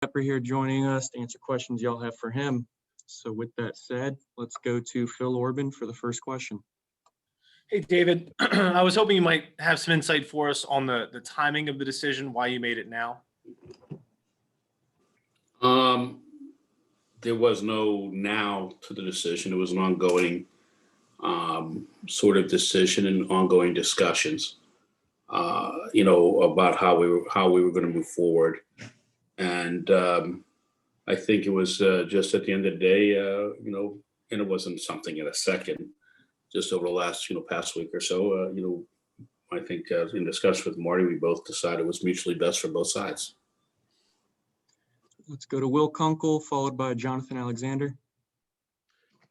Tepper here joining us to answer questions y'all have for him. So with that said, let's go to Phil Orban for the first question. Hey, David, I was hoping you might have some insight for us on the timing of the decision, why you made it now. There was no now to the decision. It was an ongoing sort of decision and ongoing discussions, about how we were going to move forward. And I think it was just at the end of the day, and it wasn't something in a second, just over the last, past week or so, I think in discussion with Marty, we both decided it was mutually best for both sides. Let's go to Will Kunkel, followed by Jonathan Alexander.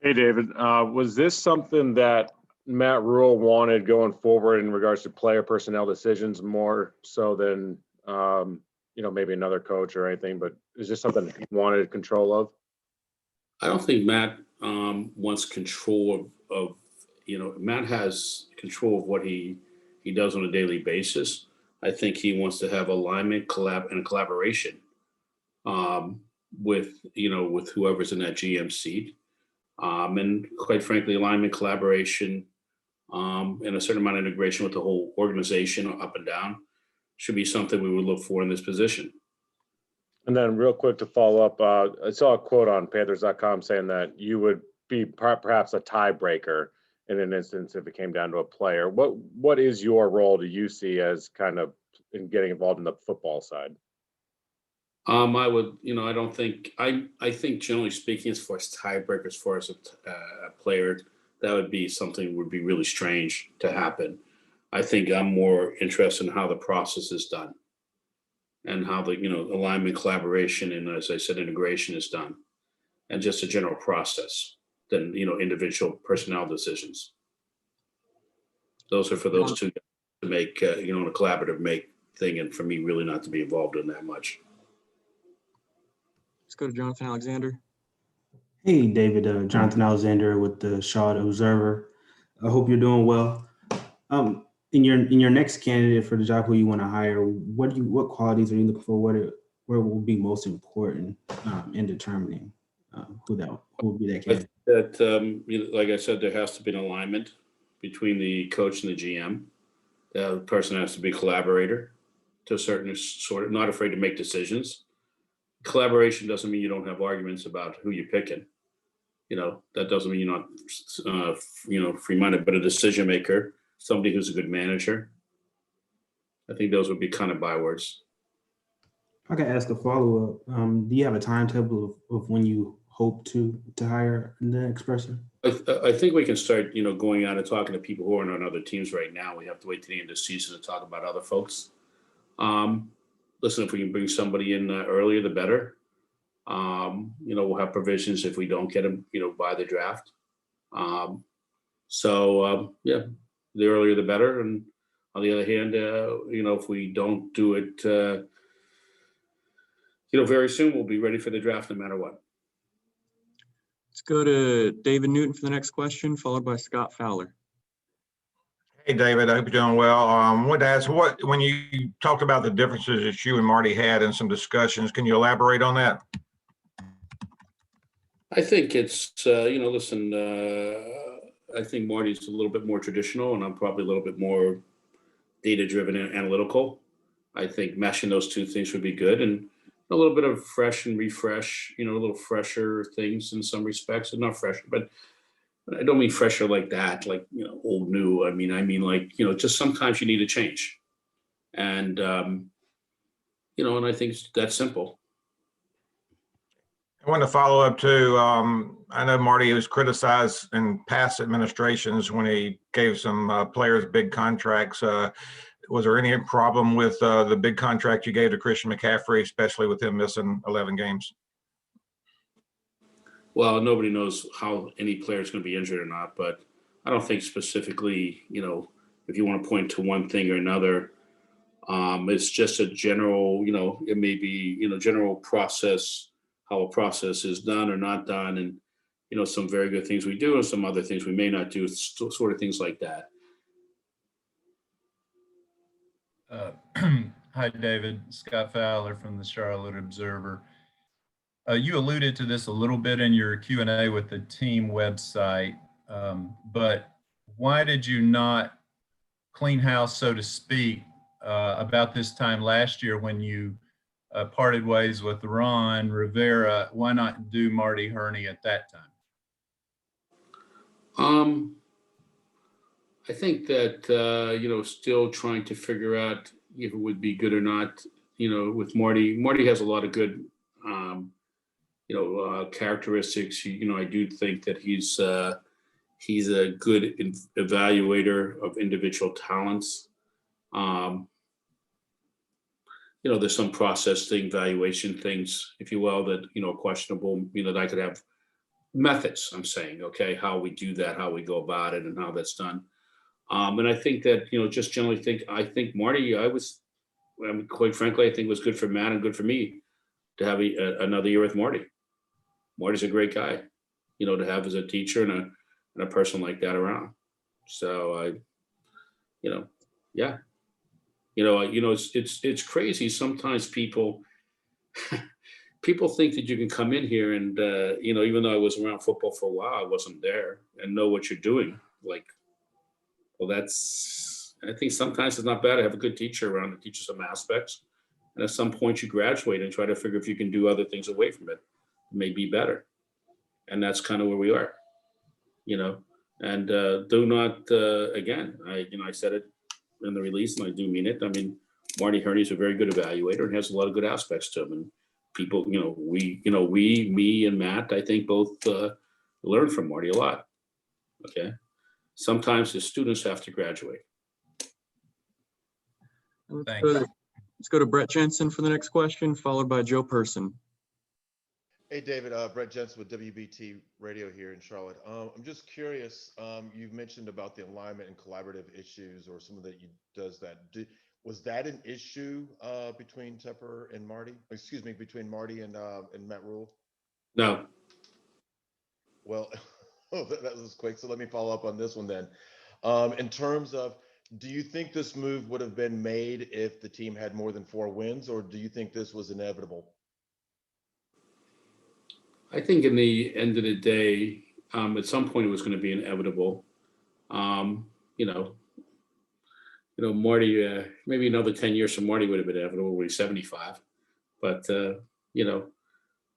Hey, David. Was this something that Matt Rule wanted going forward in regards to player personnel decisions more so than, maybe another coach or anything, but is this something he wanted control of? I don't think Matt wants control of Matt has control of what he does on a daily basis. I think he wants to have alignment, and collaboration with whoever's in that GM seat. And quite frankly, alignment, collaboration, and a certain amount of integration with the whole organization up and down should be something we would look for in this position. And then real quick to follow up, I saw a quote on Panthers.com saying that you would be perhaps a tiebreaker in an instance if it came down to a player. What is your role, do you see, as kind of in getting involved in the football side? I would, I think generally speaking, as far as tiebreaker, as far as a player, that would be something would be really strange to happen. I think I'm more interested in how the process is done and how the, alignment, collaboration, and as I said, integration is done, and just a general process than, individual personnel decisions. Those are for those two to make, a collaborative thing, and for me really not to be involved in that much. Let's go to Jonathan Alexander. Hey, David, Jonathan Alexander with the Charlotte Observer. I hope you're doing well. In your next candidate for the job who you want to hire, what qualities are you looking for? Where will be most important in determining who will be that candidate? That like I said, there has to be an alignment between the coach and the GM. The person has to be a collaborator to a certain sort, not afraid to make decisions. Collaboration doesn't mean you don't have arguments about who you're picking. That doesn't mean you're not, free-minded, but a decision maker, somebody who's a good manager. I think those would be kind of bywords. If I could ask a follow-up, do you have a timetable of when you hope to hire the next person? I think we can start, going out and talking to people who are on other teams right now. We have to wait to the end of the season to talk about other folks. Listen, if we can bring somebody in earlier, the better. We'll have provisions if we don't get them, by the draft. The earlier the better. And on the other hand, if we don't do it, very soon, we'll be ready for the draft no matter what. Let's go to David Newton for the next question, followed by Scott Fowler. Hey, David, I hope you're doing well. I wanted to ask, when you talked about the differences that you and Marty had in some discussions, can you elaborate on that? I think it's, listen, I think Marty's a little bit more traditional, and I'm probably a little bit more data-driven and analytical. I think meshing those two things would be good, and a little bit of fresh and refresh, a little fresher things in some respects, and not fresher, but I don't mean fresher like that, like, old new. I mean like, just sometimes you need a change. And, and I think that's simple. I want to follow up too. I know Marty was criticized in past administrations when he gave some players big contracts. Was there any problem with the big contract you gave to Christian McCaffrey, especially with him missing 11 games? Well, nobody knows how any player is going to be injured or not, but I don't think specifically, if you want to point to one thing or another, it's just a general, it may be, general process, how a process is done or not done. And, some very good things we do and some other things we may not do, sort of things like that. Hi, David. Scott Fowler from the Charlotte Observer. You alluded to this a little bit in your Q&A with the team website, but why did you not clean house, so to speak, about this time last year when you parted ways with Ron Rivera? Why not do Marty Hurney at that time? I think that, still trying to figure out if it would be good or not, with Marty. Marty has a lot of good, characteristics. I do think that he's a good evaluator of individual talents. There's some process thing, valuation things, if you will, that, questionable, that I could have methods, I'm saying, okay, how we do that, how we go about it, and how that's done. And I think that, just generally I think Marty, quite frankly, I think it was good for Matt and good for me to have another year with Marty. Marty's a great guy, to have as a teacher and a person like that around. So yeah. It's crazy. Sometimes people think that you can come in here and, even though I was around football for a while, I wasn't there and know what you're doing. Like, well, I think sometimes it's not bad to have a good teacher around to teach you some aspects. And at some point you graduate and try to figure if you can do other things away from it. It may be better. And that's kind of where we are, and do not, again, I said it in the release and I do mean it. I mean, Marty Hurney is a very good evaluator and has a lot of good aspects to him. And people, me and Matt, I think both learn from Marty a lot. Okay. Sometimes the students have to graduate. Let's go to Brett Jensen for the next question, followed by Joe Person. Hey, David, Brett Jensen with WBT Radio here in Charlotte. I'm just curious, you've mentioned about the alignment and collaborative issues or someone that does that. Was that an issue between Tepper and Marty? Excuse me, between Marty and Matt Rule? No. Well, that was quick. So let me follow up on this one then. In terms of, do you think this move would have been made if the team had more than 4 wins, or do you think this was inevitable? I think in the end of the day, at some point it was going to be inevitable. Marty, maybe another 10 years from Marty would have been inevitable when he's 75. But, I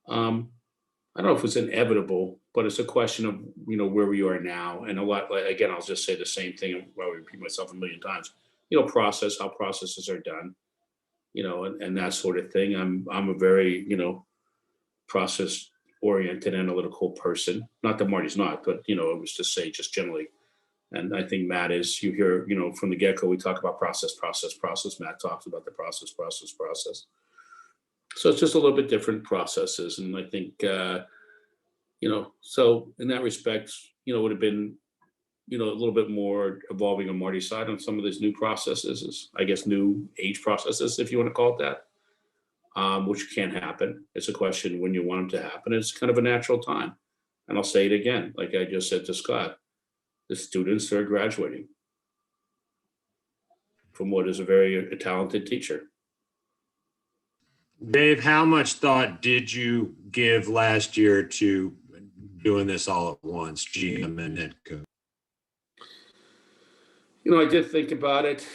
don't know if it's inevitable, but it's a question of, where we are now. And a lot, again, I'll just say the same thing while I repeat myself a million times, how processes are done, and that sort of thing. I'm a very, process oriented analytical person. Not that Marty's not, but it was to say just generally. And I think Matt is, you hear, from the get-go, we talk about process. Matt talks about the process. So it's just a little bit different processes. And I think, so in that respect, it would have been, a little bit more evolving on Marty's side on some of these new processes, I guess, new age processes, if you want to call it that. Which can happen. It's a question when you want them to happen. It's kind of a natural time. And I'll say it again, like I just said to Scott, the students are graduating from what is a very talented teacher. Dave, how much thought did you give last year to doing this all at once, GM and head coach? I did think about it.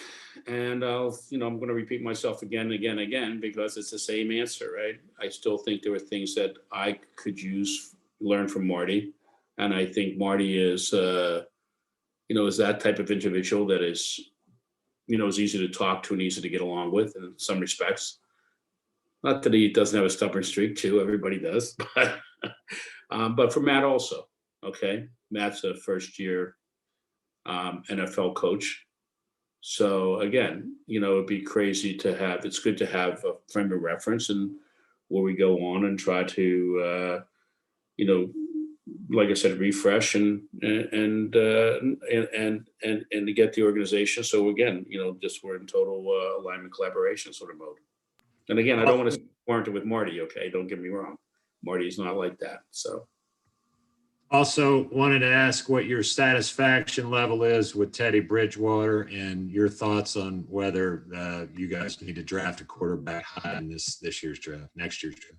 And I'm going to repeat myself again, because it's the same answer, right? I still think there were things that I could learn from Marty. And I think Marty is, is that type of individual that is, is easy to talk to and easy to get along with in some respects. Not that he doesn't have a stubborn streak too, everybody does, but for Matt also, okay? Matt's a first year NFL coach. So again, it'd be crazy it's good to have a frame of reference and where we go on and try to, like I said, refresh and to get the organization. So again, just we're in total alignment collaboration sort of mode. And again, I don't want to warrant it with Marty. Okay. Don't get me wrong. Marty's not like that. So. Also wanted to ask what your satisfaction level is with Teddy Bridgewater and your thoughts on whether you guys need to draft a quarterback high in this year's draft, next year's draft.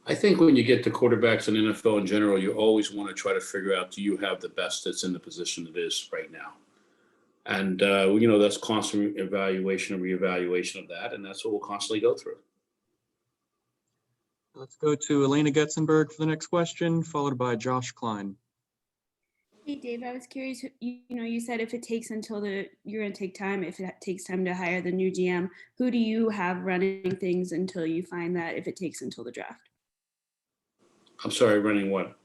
I think when you get to quarterbacks in NFL in general, you always want to try to figure out, do you have the best that's in the position it is right now? And, that's constant evaluation and reevaluation of that. And that's what we'll constantly go through. Let's go to Elena Getzenberg for the next question, followed by Josh Klein. Hey, Dave, I was curious, you said if it takes you're going to take time, if it takes time to hire the new GM, who do you have running things until you find that if it takes until the draft? I'm sorry, running what?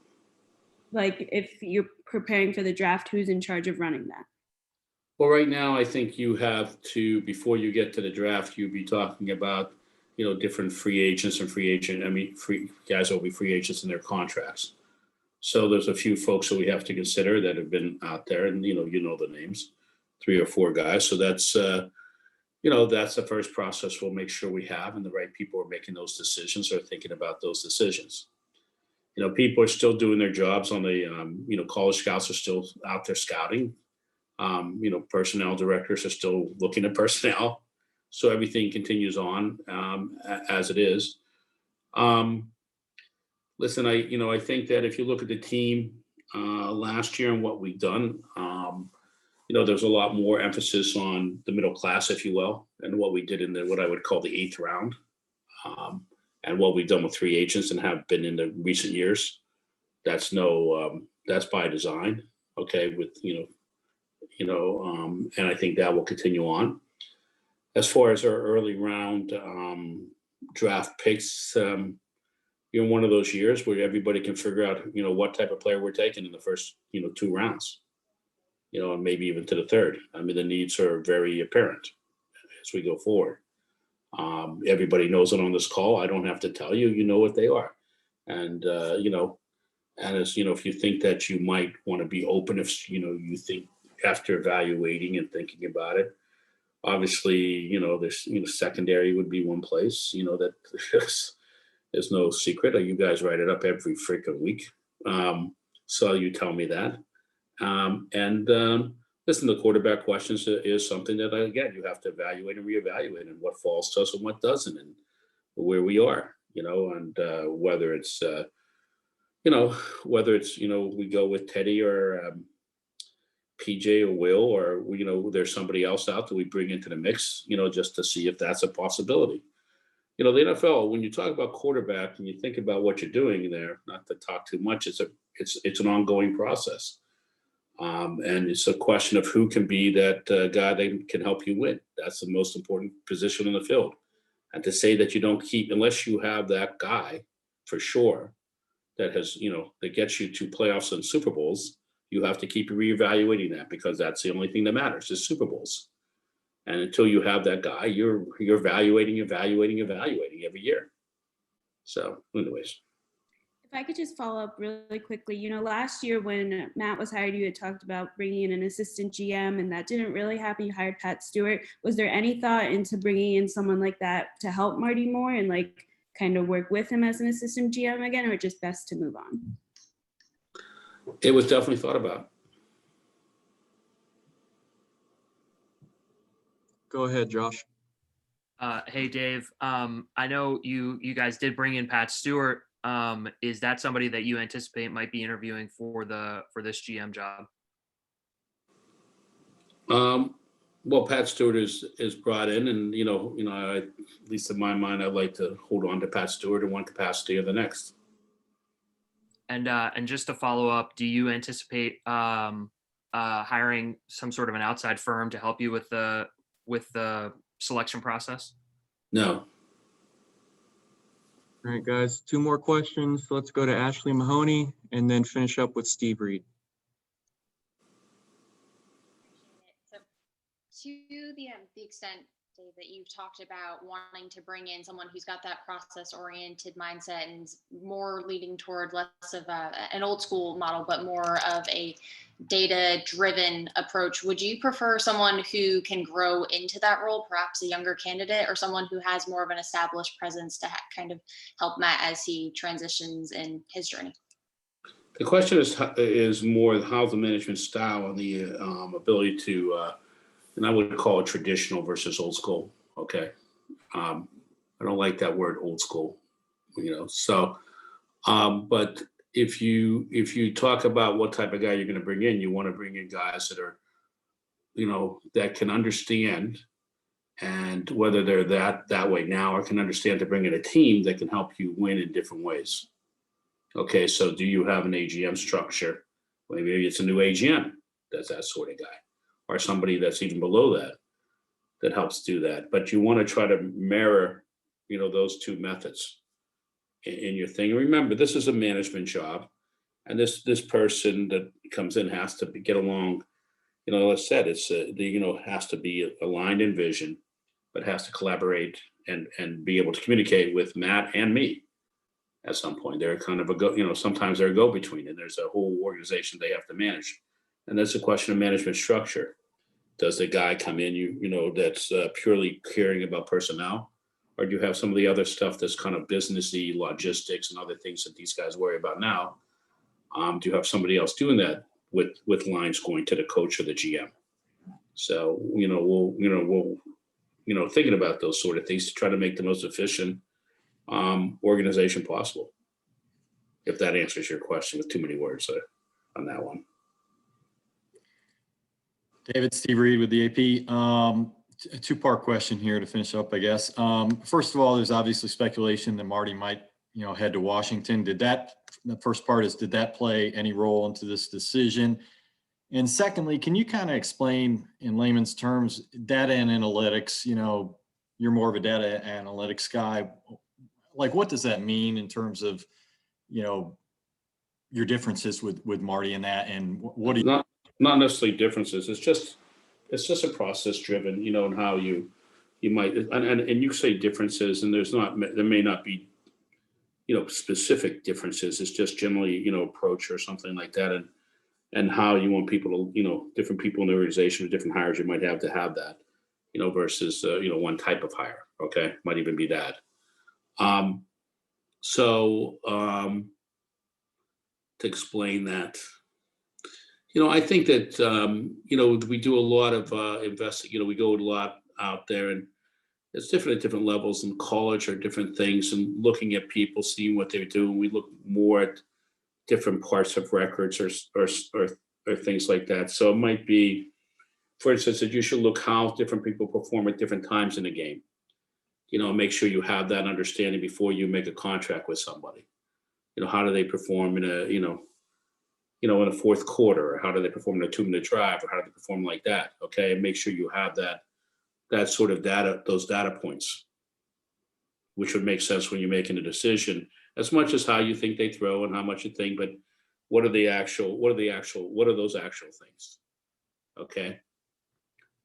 Like if you're preparing for the draft, who's in charge of running that? Well, right now, I think you have to, before you get to the draft, you'd be talking about, different free agents and free guys will be free agents in their contracts. So there's a few folks that we have to consider that have been out there, and you know the names, 3 or 4 guys. So that's that's the first process we'll make sure we have, and the right people are making those decisions or thinking about those decisions. People are still doing their jobs on the college scouts are still out there scouting. Personnel directors are still looking at personnel. So everything continues on as it is. Listen, I think that if you look at the team last year and what we've done, there's a lot more emphasis on the middle class, if you will, and what we did in what I would call the 8th round, and what we've done with free agents and have been in the recent years. That's by design, okay, with and I think that will continue on. As far as our early round draft picks, one of those years where everybody can figure out, what type of player we're taking in the first, 2 rounds, and maybe even to the 3rd. I mean, the needs are very apparent as we go forward. Everybody knows it on this call. I don't have to tell you, you know what they are. And, and as, if you think that you might want to be open, if, you think after evaluating and thinking about it, obviously, there's, secondary would be one place, that there's no secret. You guys write it up every freaking week. So you tell me that. Listen, the quarterback questions is something that, again, you have to evaluate and reevaluate, and what falls to us and what doesn't, and where we are, and whether it's, we go with Teddy or PJ or Will, or, there's somebody else out that we bring into the mix, just to see if that's a possibility. The NFL, when you talk about quarterback and you think about what you're doing there, not to talk too much, it's an ongoing process. And it's a question of who can be that guy that can help you win. That's the most important position in the field. And to say that you don't keep, unless you have that guy for sure, that has, that gets you to playoffs and Super Bowls, you have to keep reevaluating that, because that's the only thing that matters is Super Bowls. And until you have that guy, you're evaluating every year. So anyways. If I could just follow up really quickly, last year when Matt was hired, you had talked about bringing in an assistant GM, and that didn't really happen. You hired Pat Stewart. Was there any thought into bringing in someone like that to help Marty more and kind of work with him as an assistant GM again, or just best to move on? It was definitely thought about. Go ahead, Josh. Hey, Dave. I know you guys did bring in Pat Stewart. Is that somebody that you anticipate might be interviewing for this GM job? Well, Pat Stewart is brought in, and at least in my mind, I'd like to hold on to Pat Stewart in one capacity or the next. And just to follow up, do you anticipate hiring some sort of an outside firm to help you with the selection process? No. All right, guys, 2 more questions. So let's go to Ashley Mahoney and then finish up with Steve Reed. So to the extent, Dave, that you've talked about wanting to bring in someone who's got that process-oriented mindset and more leading toward less of an old school model, but more of a data-driven approach, would you prefer someone who can grow into that role, perhaps a younger candidate, or someone who has more of an established presence to kind of help Matt as he transitions in his journey? The question is more how's the management style and the ability to, and I would call it traditional versus old school. Okay. I don't like that word old school, so But if you talk about what type of guy you're going to bring in, you want to bring in guys that are, that can understand, and whether they're that way now or can understand to bring in a team that can help you win in different ways. Okay, so do you have an AGM structure? Maybe it's a new AGM that's that sort of guy, or somebody that's even below that helps do that. But you want to try to mirror, those two methods in your thing. Remember, this is a management job, and this person that comes in has to get along. As I said, it's has to be aligned in vision, but has to collaborate and be able to communicate with Matt and me. At some point, they're kind of sometimes they're a go-between, and there's a whole organization they have to manage, and that's a question of management structure. Does the guy come in, that's purely caring about personnel, or do you have some of the other stuff that's kind of businessy, logistics, and other things that these guys worry about now? Do you have somebody else doing that with lines going to the coach or the GM? So we'll thinking about those sort of things to try to make the most efficient organization possible. If that answers your question with too many words on that one. David, Steve Reed with the AP. A two-part question here to finish up, I guess. First of all, there's obviously speculation that Marty might, head to Washington. The first part is, did that play any role into this decision? And secondly, can you kind of explain in layman's terms, data and analytics, you're more of a data analytics guy. Like, what does that mean in terms of, your differences with Marty and that, and what do you? Not necessarily differences. It's just a process driven, and how you might, and you say differences, and there may not be, specific differences. It's just generally, approach or something like that. And how you want people to, different people in the organization, different hires you might have to have that, versus, one type of hire. Okay. Might even be that. To explain that, I think that, we do a lot of investing, we go a lot out there, and it's different at different levels in college or different things, and looking at people, seeing what they're doing. We look more at different parts of records or things like that. So it might be, for instance, that you should look how different people perform at different times in the game. Make sure you have that understanding before you make a contract with somebody. How do they perform in a, in a fourth quarter, or how do they perform in a 2-minute drive, or how do they perform like that? Okay. And make sure you have that sort of data, those data points, which would make sense when you're making a decision, as much as how you think they throw and how much you think, but what are those actual things? Okay.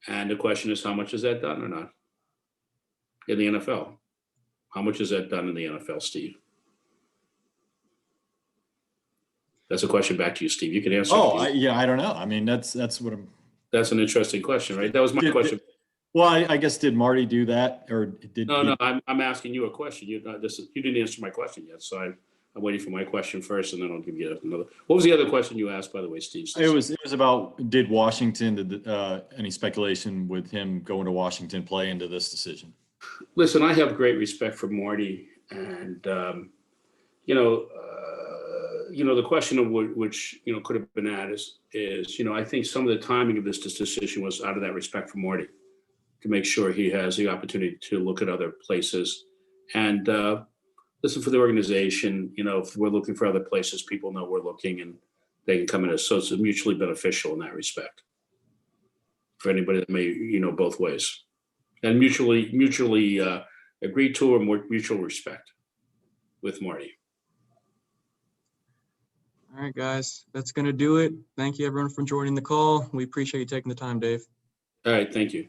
And the question is, how much is that done or not in the NFL? How much is that done in the NFL, Steve? That's a question back to you, Steve. You can answer. I don't know. I mean, that's what I'm. That's an interesting question, right? That was my question. Well, I guess, did Marty do that, or did? No. I'm asking you a question. You didn't answer my question yet, so I'm waiting for my question first, and then I'll give you another. What was the other question you asked, by the way, Steve? It was about, did Washington, any speculation with him going to Washington play into this decision? Listen, I have great respect for Marty, and the question of which could have been at is I think some of the timing of this decision was out of that respect for Marty, to make sure he has the opportunity to look at other places and listen for the organization. If we're looking for other places, people know we're looking, and they can come in. So it's mutually beneficial in that respect for anybody that may, both ways, and mutually agreed to, or more mutual respect with Marty. All right, guys, that's going to do it. Thank you, everyone, for joining the call. We appreciate you taking the time, Dave. All right. Thank you.